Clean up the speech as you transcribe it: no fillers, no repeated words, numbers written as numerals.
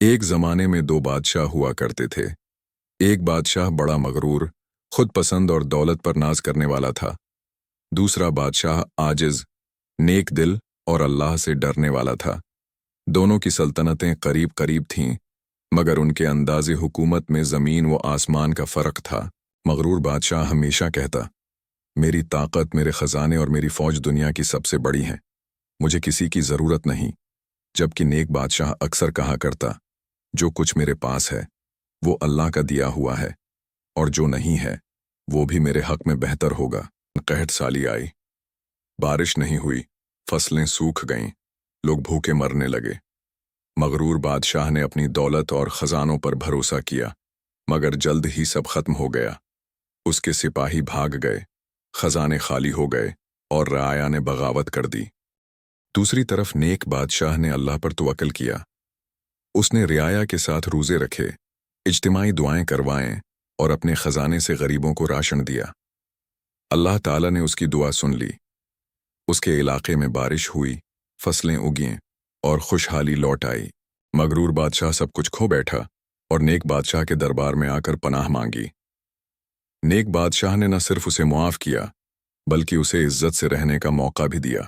ایک زمانے میں دو بادشاہ ہوا کرتے تھے۔ ایک بادشاہ بڑا مغرور، خود پسند اور دولت پر ناز کرنے والا تھا۔ دوسرا بادشاہ عاجز، نیک دل اور اللہ سے ڈرنے والا تھا۔ دونوں کی سلطنتیں قریب قریب تھیں، مگر ان کے انداز حکومت میں زمین و آسمان کا فرق تھا۔ مغرور بادشاہ ہمیشہ کہتا، میری طاقت، میرے خزانے اور میری فوج دنیا کی سب سے بڑی ہیں، مجھے کسی کی ضرورت نہیں۔ جبکہ نیک بادشاہ اکثر کہا کرتا، جو کچھ میرے پاس ہے وہ اللہ کا دیا ہوا ہے، اور جو نہیں ہے وہ بھی میرے حق میں بہتر ہوگا۔ قحط سالی آئی، بارش نہیں ہوئی، فصلیں سوکھ گئیں، لوگ بھوکے مرنے لگے۔ مغرور بادشاہ نے اپنی دولت اور خزانوں پر بھروسہ کیا، مگر جلد ہی سب ختم ہو گیا۔ اس کے سپاہی بھاگ گئے، خزانے خالی ہو گئے اور رعایا نے بغاوت کر دی۔ دوسری طرف نیک بادشاہ نے اللہ پر توکل کیا۔ اس نے رعایا کے ساتھ روزے رکھے، اجتماعی دعائیں کروائیں اور اپنے خزانے سے غریبوں کو راشن دیا۔ اللہ تعالیٰ نے اس کی دعا سن لی۔ اس کے علاقے میں بارش ہوئی، فصلیں اگیں اور خوشحالی لوٹ آئی۔ مغرور بادشاہ سب کچھ کھو بیٹھا اور نیک بادشاہ کے دربار میں آ کر پناہ مانگی۔ نیک بادشاہ نے نہ صرف اسے معاف کیا، بلکہ اسے عزت سے رہنے کا موقع بھی دیا۔